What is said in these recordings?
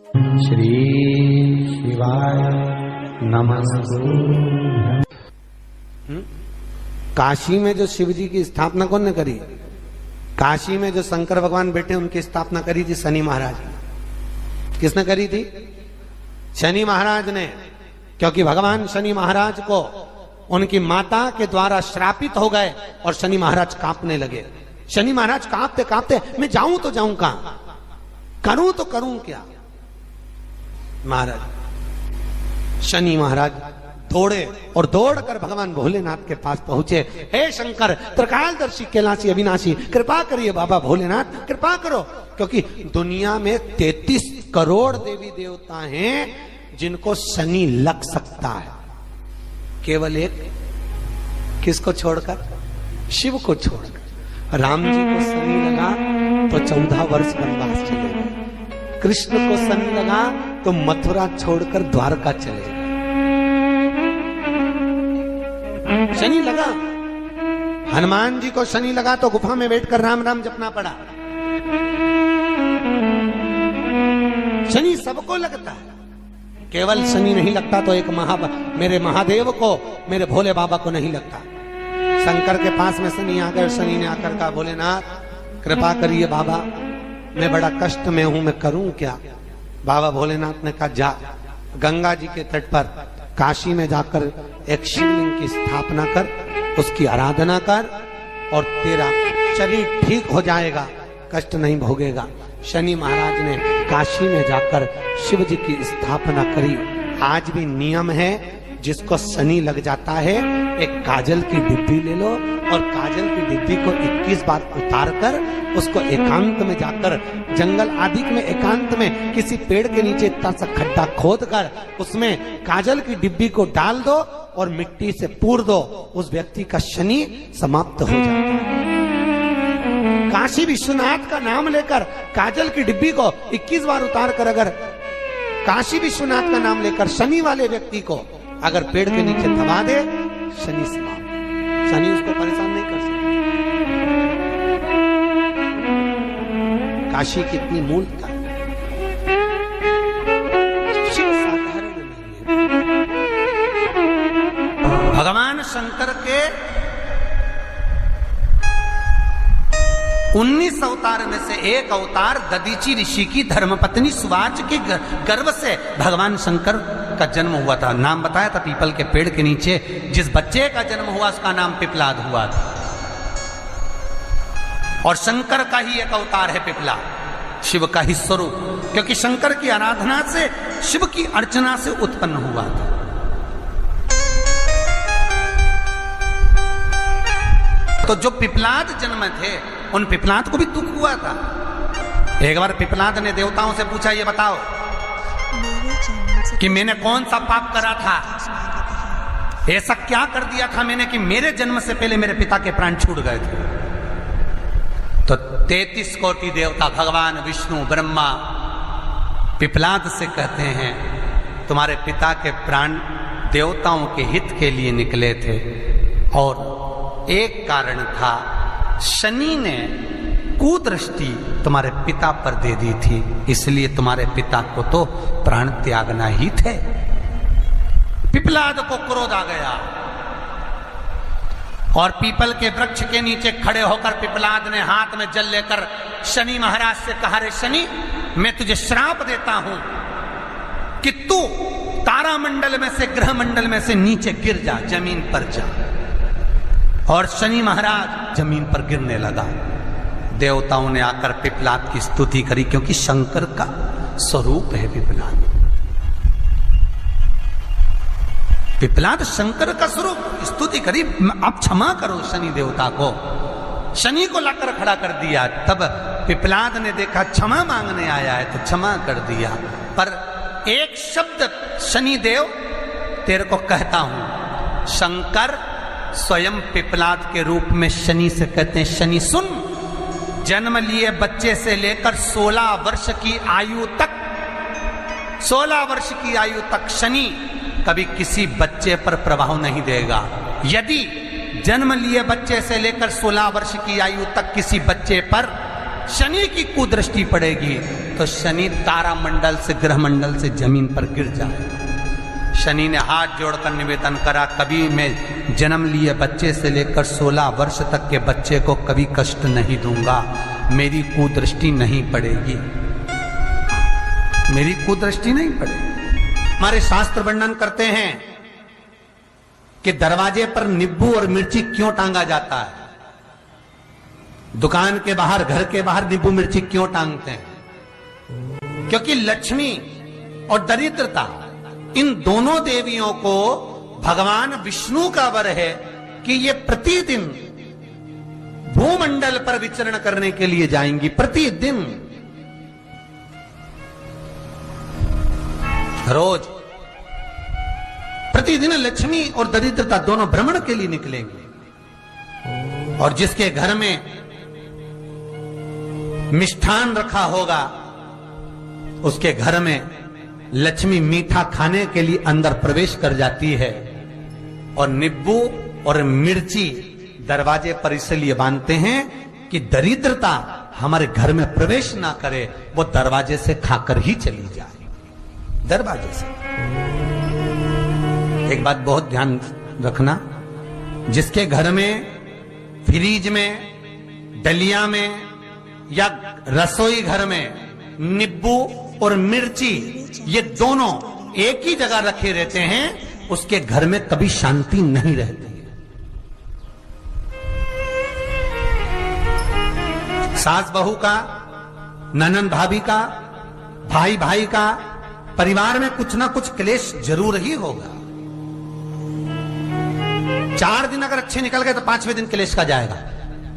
श्री शिवाय नमस्तु। काशी में जो शिव जी की स्थापना कौन ने करी? काशी में जो शंकर भगवान बैठे उनकी स्थापना करी थी शनि महाराज ने। किसने करी थी? शनि महाराज ने। क्योंकि भगवान शनि महाराज को उनकी माता के द्वारा श्रापित हो गए और शनि महाराज कांपने लगे। शनि महाराज कांपते कांपते, मैं जाऊं तो जाऊं कहां, करूं तो करूं क्या? महाराज शनि महाराज दौड़े और दौड़कर भगवान भोलेनाथ के पास पहुंचे। हे शंकर, त्रिकालदर्शी, कैलाशी, अविनाशी, कृपा करिए बाबा भोलेनाथ, कृपा करो। क्योंकि दुनिया में 33 करोड़ देवी देवता हैं जिनको शनि लग सकता है, केवल एक किसको छोड़कर? शिव को छोड़कर। राम जी को शनि लगा तो 14 वर्ष वनवास चले गए। कृष्ण को शनि लगा तो मथुरा छोड़कर द्वारका चले गए। शनि लगा। हनुमान जी को शनि लगा तो गुफा में बैठकर राम राम जपना पड़ा। शनि सबको लगता है, केवल शनि नहीं लगता तो एक मेरे महादेव को, मेरे भोले बाबा को नहीं लगता। शंकर के पास में शनि आ गए। शनि ने आकर कहा, भोलेनाथ कृपा करिए बाबा, मैं बड़ा कष्ट में हूं, मैं करूं क्या? बाबा भोलेनाथ ने कहा, जा गंगा जी के तट पर काशी में जाकर एक शिवलिंग की स्थापना कर, उसकी आराधना कर और तेरा शरीर ठीक हो जाएगा, कष्ट नहीं भोगेगा। शनि महाराज ने काशी में जाकर शिव जी की स्थापना करी। आज भी नियम है, जिसको शनि लग जाता है एक काजल की डिब्बी ले लो और काजल की डिब्बी को 21 बार उतार कर उसको एकांत में जाकर, जंगल आदि में एकांत में किसी पेड़ के नीचे इतना सा खड्डा खोद कर उसमें काजल की डिब्बी को डाल दो और मिट्टी से पूर दो, उस व्यक्ति का शनि समाप्त हो जाता है। काशी विश्वनाथ का नाम लेकर काजल की डिब्बी को 21 बार उतार कर अगर काशी विश्वनाथ का नाम लेकर शनि वाले व्यक्ति को अगर पेड़ के नीचे दबा दे, शनि समाप्त। शनि उसको परेशान नहीं कर सकता। काशी कितनी मूलता है, शिव साधारण नहीं है। भगवान शंकर के 19 अवतार में से एक अवतार दधीची ऋषि की धर्मपत्नी सुवाच के गर्भ से भगवान शंकर का जन्म हुआ था। नाम बताया था पीपल के पेड़ के नीचे जिस बच्चे का जन्म हुआ उसका नाम पिपलाद हुआ था। और शंकर का ही एक अवतार है पिपलाद, शिव का ही स्वरूप, क्योंकि शंकर की आराधना से, शिव की अर्चना से उत्पन्न हुआ था। तो जो पिपलाद जन्म थे उन पिपलाद को भी दुख हुआ था। एक बार पिपलाद ने देवताओं से पूछा, ये बताओ कि मैंने कौन सा पाप करा था, ऐसा क्या कर दिया था मैंने कि मेरे जन्म से पहले मेरे पिता के प्राण छूट गए थे? तो 33 कोटि देवता, भगवान विष्णु, ब्रह्मा पिपलाद से कहते हैं, तुम्हारे पिता के प्राण देवताओं के हित के लिए निकले थे और एक कारण था, शनि ने कुदृष्टि तुम्हारे पिता पर दे दी थी, इसलिए तुम्हारे पिता को तो प्राण त्यागना ही थे। पिपलाद को क्रोध आ गया और पीपल के वृक्ष के नीचे खड़े होकर पिपलाद ने हाथ में जल लेकर शनि महाराज से कहा, रे शनि, मैं तुझे श्राप देता हूं कि तू तारामंडल में से, ग्रह मंडल में से नीचे गिर जा, जमीन पर जा। और शनि महाराज जमीन पर गिरने लगा। देवताओं ने आकर पिपलाद की स्तुति करी, क्योंकि शंकर का स्वरूप है पिपलाद। पिपलाद शंकर का स्वरूप, स्तुति करी, आप क्षमा करो शनि देवता को। शनि को लाकर खड़ा कर दिया। तब पिपलाद ने देखा क्षमा मांगने आया है तो क्षमा कर दिया, पर एक शब्द शनि देव तेरे को कहता हूं। शंकर स्वयं पिपलाद के रूप में शनि से कहते हैं, शनि सुन, जन्म लिए बच्चे से लेकर 16 वर्ष की आयु तक, 16 वर्ष की आयु तक शनि कभी किसी बच्चे पर प्रभाव नहीं देगा। यदि जन्म लिए बच्चे से लेकर 16 वर्ष की आयु तक किसी बच्चे पर शनि की कुदृष्टि पड़ेगी तो शनि तारा मंडल से, ग्रह मंडल से जमीन पर गिर जाएगा। शनि ने हाथ जोड़कर निवेदन करा, कभी मैं जन्म लिए बच्चे से लेकर 16 वर्ष तक के बच्चे को कभी कष्ट नहीं दूंगा, मेरी कुदृष्टि नहीं पड़ेगी, मेरी कुदृष्टि नहीं पड़ेगी। हमारे शास्त्र वर्णन करते हैं कि दरवाजे पर नींबू और मिर्ची क्यों टांगा जाता है, दुकान के बाहर, घर के बाहर नींबू मिर्ची क्यों टांगते हैं? क्योंकि लक्ष्मी और दरिद्रता, इन दोनों देवियों को भगवान विष्णु का वर है कि ये प्रतिदिन भूमंडल पर विचरण करने के लिए जाएंगी। प्रतिदिन, रोज, प्रतिदिन लक्ष्मी और दरिद्रता दोनों भ्रमण के लिए निकलेंगे। और जिसके घर में मिष्ठान रखा होगा, उसके घर में लक्ष्मी मीठा खाने के लिए अंदर प्रवेश कर जाती है। और नींबू और मिर्ची दरवाजे पर इसलिए बांधते हैं कि दरिद्रता हमारे घर में प्रवेश ना करे, वो दरवाजे से खाकर ही चली जाए, दरवाजे से। एक बात बहुत ध्यान रखना, जिसके घर में फ्रिज में, डलिया में या रसोई घर में नींबू और मिर्ची ये दोनों एक ही जगह रखे रहते हैं, उसके घर में कभी शांति नहीं रहती है। सास बहू का, ननंद भाभी का, भाई भाई का, परिवार में कुछ ना कुछ क्लेश जरूर ही होगा। 4 दिन अगर अच्छे निकल गए तो 5वें दिन क्लेश का जाएगा,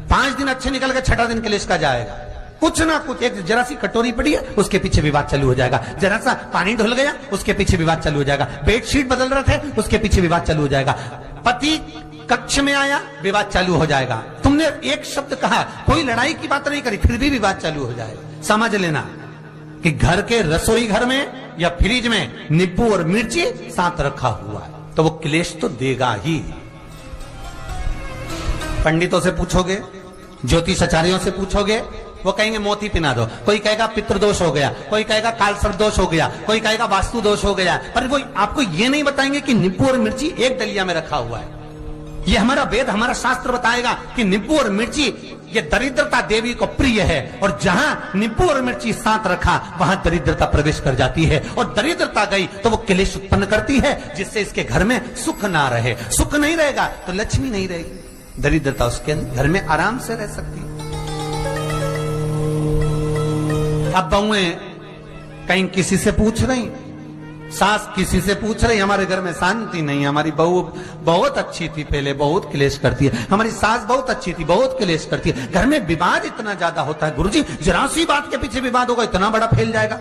5 दिन अच्छे निकल गए 6ठा दिन क्लेश का जाएगा। कुछ ना कुछ, एक जरा सी कटोरी पड़ी है उसके पीछे विवाद चालू हो जाएगा, जरा सा पानी ढुल गया उसके पीछे विवाद चालू हो जाएगा, बेडशीट बदल रहे थे उसके पीछे विवाद चालू हो जाएगा, पति कक्ष में आया विवाद चालू हो जाएगा, तुमने एक शब्द कहा, कोई लड़ाई की बात नहीं करी, फिर भी विवाद चालू हो जाएगा। समझ लेना कि घर के रसोई घर में या फ्रिज में नींबू और मिर्ची साथ रखा हुआ है तो वो क्लेश तो देगा ही। पंडितों से पूछोगे, ज्योतिषाचार्यों से पूछोगे, वो कहेंगे मोती पिना दो, कोई कहेगा पितृदोष हो गया, कोई कहेगा कालसर्प दोष हो गया, कोई कहेगा वास्तु दोष हो गया, पर वो आपको ये नहीं बताएंगे कि नींबू और मिर्ची एक डलिया में रखा हुआ है। ये हमारा वेद, हमारा शास्त्र बताएगा कि नींबू और मिर्ची ये दरिद्रता देवी को प्रिय है, और जहां नींबू और मिर्ची साथ रखा वहां दरिद्रता प्रवेश कर जाती है, और दरिद्रता गई तो वो क्लेश उत्पन्न करती है, जिससे इसके घर में सुख ना रहे। सुख नहीं रहेगा तो लक्ष्मी नहीं रहेगी, दरिद्रता उसके घर में आराम से रह सकती है। अब बहुएं कहीं किसी से पूछ रही, सास किसी से पूछ रही, हमारे घर में शांति नहीं, हमारी बहू बहुत अच्छी थी पहले, बहुत क्लेश करती है, हमारी सास बहुत अच्छी थी, बहुत क्लेश करती है, घर में विवाद इतना ज्यादा होता है। गुरुजी, जरा सी बात के पीछे विवाद होगा इतना बड़ा फैल जाएगा,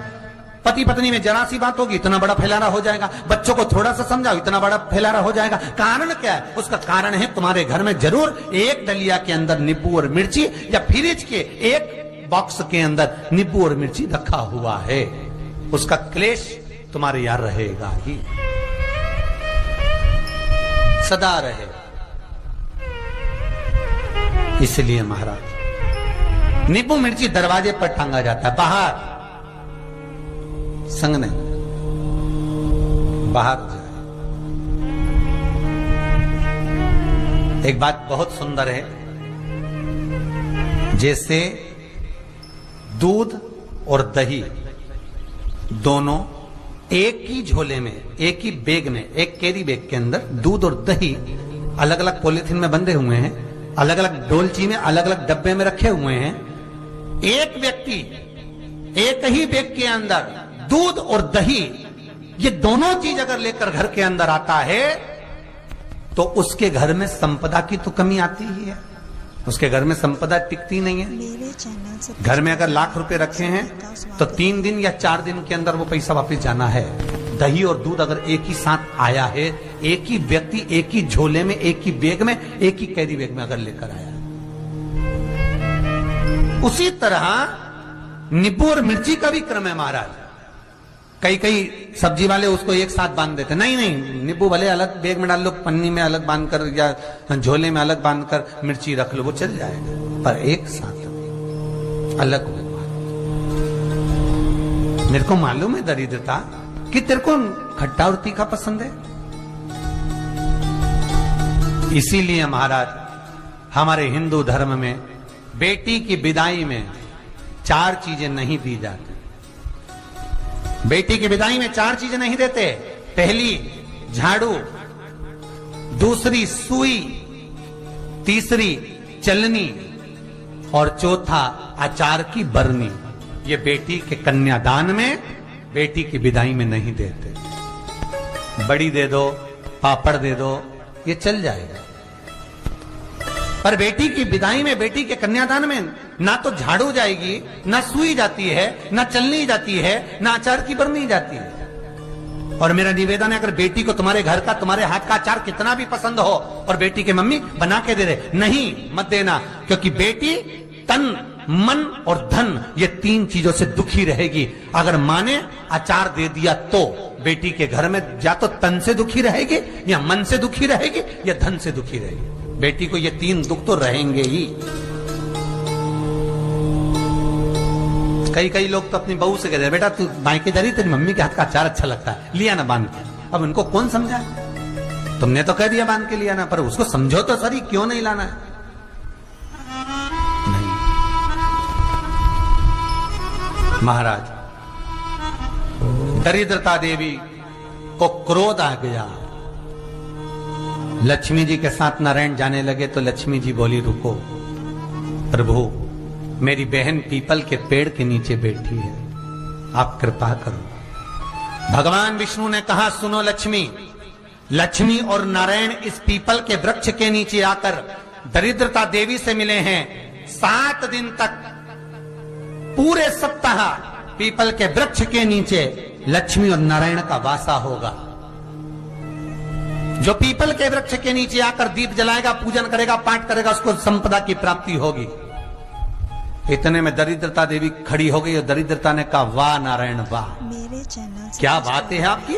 पति पत्नी में जरा सी बात होगी इतना बड़ा फैलाना हो जाएगा, बच्चों को थोड़ा सा समझाओ इतना बड़ा फैलाना हो जाएगा। कारण क्या है? उसका कारण है तुम्हारे घर में जरूर एक डलिया के अंदर नींबू और मिर्ची या फ्रिज के एक बॉक्स के अंदर नींबू और मिर्ची रखा हुआ है, उसका क्लेश तुम्हारे यार रहेगा ही, सदा रहे। इसलिए महाराज नींबू मिर्ची दरवाजे पर टांगा जाता है, बाहर संग नहीं, बाहर जाए। एक बात बहुत सुंदर है, जैसे दूध और दही दोनों एक ही झोले में, एक ही बैग में, एक कैरी बैग के अंदर दूध और दही अलग अलग पॉलिथीन में बंधे हुए हैं, अलग अलग डोलची में, अलग अलग डब्बे में रखे हुए हैं। एक व्यक्ति एक ही बैग के अंदर दूध और दही ये दोनों चीज अगर लेकर घर के अंदर आता है तो उसके घर में संपदा की तो कमी आती ही है, उसके घर में संपदा टिकती नहीं है। घर में अगर लाख रुपए रखे हैं तो 3 दिन या 4 दिन के अंदर वो पैसा वापस जाना है। दही और दूध अगर एक ही साथ आया है, एक ही व्यक्ति एक ही झोले में, एक ही बैग में, एक ही कैरी बैग में अगर लेकर आया है, उसी तरह नींबू और मिर्ची का भी क्रम है महाराज। कई कई सब्जी वाले उसको एक साथ बांध देते, नहीं नहीं, नींबू भले अलग बैग में डाल लो, पन्नी में अलग बांध कर या झोले में अलग बांध कर मिर्ची रख लो, वो चल जाएगा, पर एक साथ अलग हुआ। मेरे को मालूम है दरिद्रता कि तेरे को खट्टा और तीखा पसंद है, इसीलिए महाराज हमारे हिंदू धर्म में बेटी की विदाई में 4 चीजें नहीं दी जाती। बेटी की विदाई में 4 चीजें नहीं देते। पहली झाड़ू, दूसरी सुई, तीसरी चलनी और चौथा अचार की बरनी। ये बेटी के कन्यादान में, बेटी की विदाई में नहीं देते। बड़ी दे दो, पापड़ दे दो, ये चल जाएगा, पर बेटी की विदाई में, बेटी के कन्यादान में ना तो झाड़ू जाएगी, ना सुई जाती है, ना चलनी जाती है, ना अचार की बरनी जाती है। और मेरा निवेदन है, अगर बेटी को तुम्हारे घर का, तुम्हारे हाथ का अचार कितना भी पसंद हो और बेटी के मम्मी बना के दे रहे, नहीं, मत देना, क्योंकि बेटी तन, मन और धन, ये 3 चीजों से दुखी रहेगी। अगर माँ ने अचार दे दिया तो बेटी के घर में या तो तन से दुखी रहेगी, या मन से दुखी रहेगी, या धन से दुखी रहेगी। बेटी को ये 3 दुख तो रहेंगे ही। कई लोग तो अपनी बहू से कहते हैं, बेटा तू मायके जा रही, तेरी मम्मी के हाथ का अचार अच्छा लगता है, लिया ना बांध के। अब उनको कौन समझाए? तुमने तो कह दिया बांध के लिया ना, पर उसको समझो तो सही, क्यों नहीं लाना है? नहीं। महाराज दरिद्रता देवी को क्रोध आ गया। लक्ष्मी जी के साथ नारायण जाने लगे तो लक्ष्मी जी बोली, रुको प्रभु, मेरी बहन पीपल के पेड़ के नीचे बैठी है, आप कृपा करो। भगवान विष्णु ने कहा, सुनो लक्ष्मी, लक्ष्मी और नारायण इस पीपल के वृक्ष के नीचे आकर दरिद्रता देवी से मिले हैं। 7 दिन तक, पूरे सप्ताह पीपल के वृक्ष के नीचे लक्ष्मी और नारायण का वासा होगा। जो पीपल के वृक्ष के नीचे आकर दीप जलाएगा, पूजन करेगा, पाठ करेगा, उसको संपदा की प्राप्ति होगी। इतने में दरिद्रता देवी खड़ी हो गई और दरिद्रता ने कहा, वाह नारायण वाह, मेरे चैनल से क्या बात है आपकी,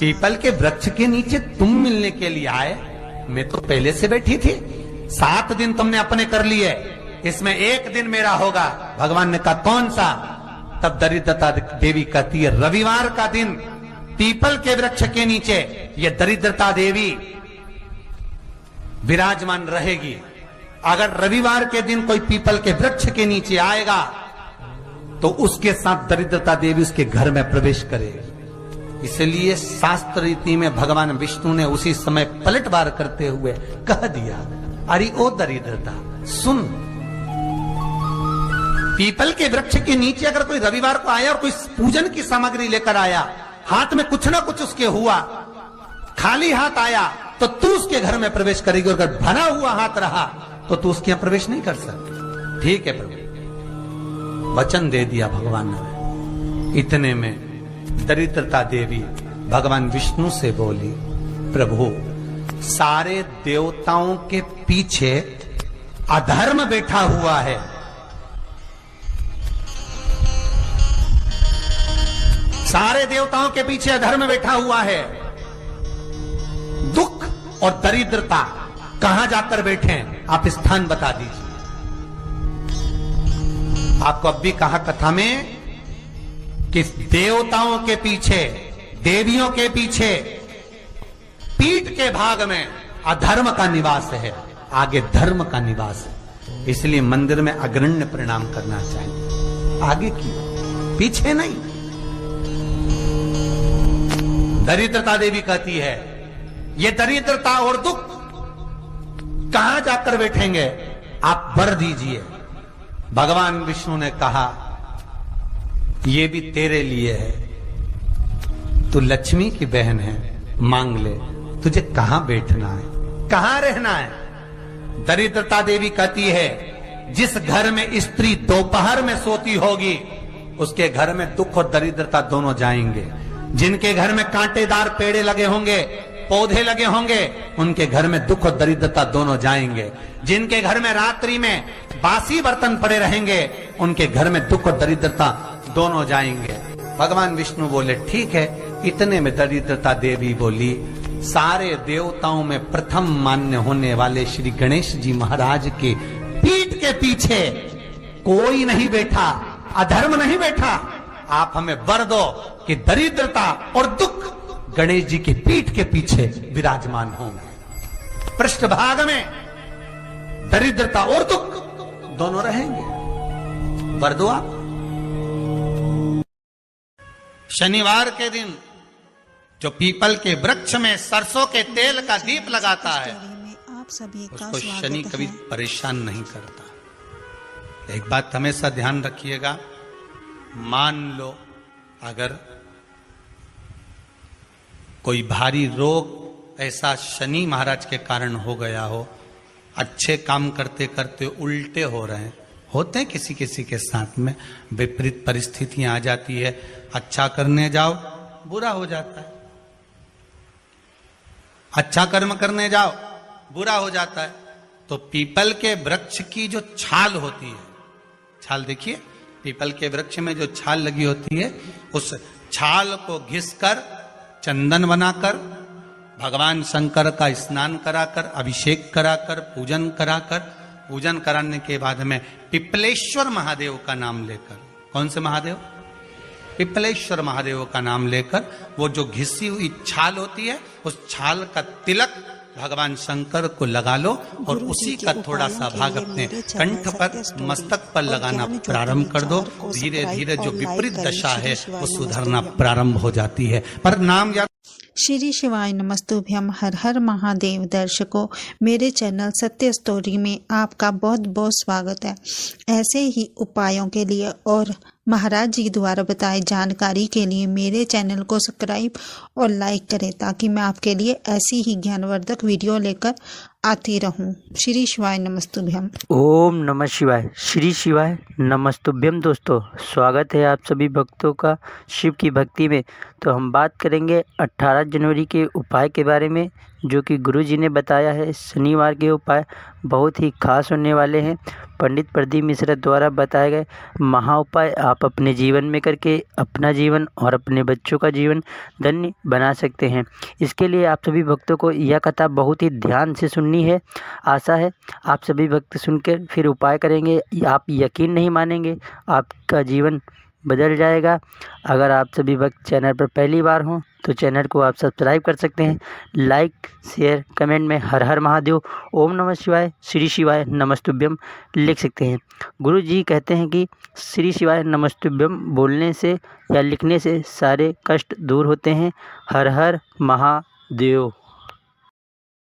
पीपल के वृक्ष के नीचे तुम मिलने के लिए आए, मैं तो पहले से बैठी थी। 7 दिन तुमने अपने कर लिए, इसमें 1 दिन मेरा होगा। भगवान ने कहा, कौन सा? तब दरिद्रता देवी कहती है, रविवार का दिन पीपल के वृक्ष के नीचे ये दरिद्रता देवी विराजमान रहेगी। अगर रविवार के दिन कोई पीपल के वृक्ष के नीचे आएगा तो उसके साथ दरिद्रता देवी उसके घर में प्रवेश करेगी। इसलिए शास्त्र रीति में भगवान विष्णु ने उसी समय पलटवार करते हुए कह दिया, अरे ओ दरिद्रता सुन, पीपल के वृक्ष के नीचे अगर कोई रविवार को आया और कोई पूजन की सामग्री लेकर आया, हाथ में कुछ ना कुछ उसके हुआ, खाली हाथ आया, तो तू उसके घर में प्रवेश करेगी। और अगर भरा हुआ हाथ रहा तो तू उसके यहां प्रवेश नहीं कर सकती। ठीक है प्रभु, वचन दे दिया भगवान ने। इतने में दरिद्रता देवी भगवान विष्णु से बोली, प्रभु सारे देवताओं के पीछे अधर्म बैठा हुआ है, सारे देवताओं के पीछे अधर्म बैठा हुआ है। दुख और दरिद्रता कहां जाकर बैठे हैं, आप स्थान बता दीजिए। आपको अब भी कहा कथा में कि देवताओं के पीछे, देवियों के पीछे, पीठ के भाग में अधर्म का निवास है, आगे धर्म का निवास है। इसलिए मंदिर में अग्रण्य प्रणाम करना चाहिए, आगे क्यों, पीछे नहीं। दरिद्रता देवी कहती है, ये दरिद्रता और दुख कहां जाकर बैठेंगे, आप वर दीजिए। भगवान विष्णु ने कहा, ये भी तेरे लिए है, तू लक्ष्मी की बहन है, मांग ले, तुझे कहां बैठना है, कहां रहना है। दरिद्रता देवी कहती है, जिस घर में स्त्री दोपहर में सोती होगी उसके घर में दुख और दरिद्रता दोनों जाएंगे। जिनके घर में कांटेदार पेड़े लगे होंगे, पौधे लगे होंगे, उनके घर में दुख और दरिद्रता दोनों जाएंगे। जिनके घर में रात्रि में बासी बर्तन पड़े रहेंगे, उनके घर में दुख और दरिद्रता दोनों जाएंगे। भगवान विष्णु बोले, ठीक है। इतने में दरिद्रता देवी बोली, सारे देवताओं में प्रथम मान्य होने वाले श्री गणेश जी महाराज के पीठ के पीछे कोई नहीं बैठा, अधर्म नहीं बैठा, आप हमें वर दो कि दरिद्रता और दुख गणेश जी की पीठ के पीछे विराजमान होंगे। पृष्ठभाग में दरिद्रता और दुख दोनों रहेंगे। वर दो आप। शनिवार के दिन जो पीपल के वृक्ष में सरसों के तेल का दीप लगाता है, उसको शनि कभी परेशान नहीं करता। एक बात हमेशा ध्यान रखिएगा, मान लो अगर कोई भारी रोग ऐसा शनि महाराज के कारण हो गया हो, अच्छे काम करते करते उल्टे हो रहे हैं, होते हैं किसी किसी के साथ में, विपरीत परिस्थितियां आ जाती है, अच्छा करने जाओ बुरा हो जाता है, अच्छा कर्म करने जाओ बुरा हो जाता है। तो पीपल के वृक्ष की जो छाल होती है, छाल देखिए, पीपल के वृक्ष में जो छाल लगी होती है, उस छाल को घिसकर चंदन बनाकर भगवान शंकर का स्नान कराकर, अभिषेक कराकर, पूजन कराने के बाद में पिपलेश्वर महादेव का नाम लेकर, कौन से महादेव? पिपलेश्वर महादेव का नाम लेकर वो जो घिसी हुई छाल होती है, उस छाल का तिलक भगवान शंकर को लगा लो और उसी का थोड़ा सा भाग अपने कंठ पर, मस्तक पर लगाना प्रारंभ कर दो। धीरे धीरे जो विपरीत दशा है वो सुधरना प्रारंभ हो जाती है। पर नाम याद। श्री शिवाय नमस्तुभ्यम। हर हर महादेव। दर्शकों, मेरे चैनल सत्य स्टोरी में आपका बहुत बहुत स्वागत है। ऐसे ही उपायों के लिए और महाराज जी द्वारा बताई जानकारी के लिए मेरे चैनल को सब्सक्राइब और लाइक करें, ताकि मैं आपके लिए ऐसी ही ज्ञानवर्धक वीडियो लेकर आती रहूं। श्री शिवाय नमस्तुभ्यम। ओम नमः शिवाय। श्री शिवाय नमस्तुभ्यम। दोस्तों, स्वागत है आप सभी भक्तों का शिव की भक्ति में। तो हम बात करेंगे 18 जनवरी के उपाय के बारे में, जो कि गुरु जी ने बताया है। शनिवार के उपाय बहुत ही खास होने वाले हैं। पंडित प्रदीप मिश्रा द्वारा बताए गए महा उपाय आप अपने जीवन में करके अपना जीवन और अपने बच्चों का जीवन धन्य बना सकते हैं। इसके लिए आप सभी भक्तों को यह कथा बहुत ही ध्यान से सुननी है। आशा है आप सभी भक्त सुनकर फिर उपाय करेंगे। आप यकीन नहीं मानेंगे, आपका जीवन बदल जाएगा। अगर आप सभी भक्त चैनल पर पहली बार हों तो चैनल को आप सब्सक्राइब कर सकते हैं। लाइक, शेयर, कमेंट में हर हर महादेव, ओम नमः शिवाय, श्री शिवाय नमस्तुभ्यम लिख सकते हैं। गुरु जी कहते हैं कि श्री शिवाय नमस्तुभ्यम बोलने से या लिखने से सारे कष्ट दूर होते हैं। हर हर महादेव।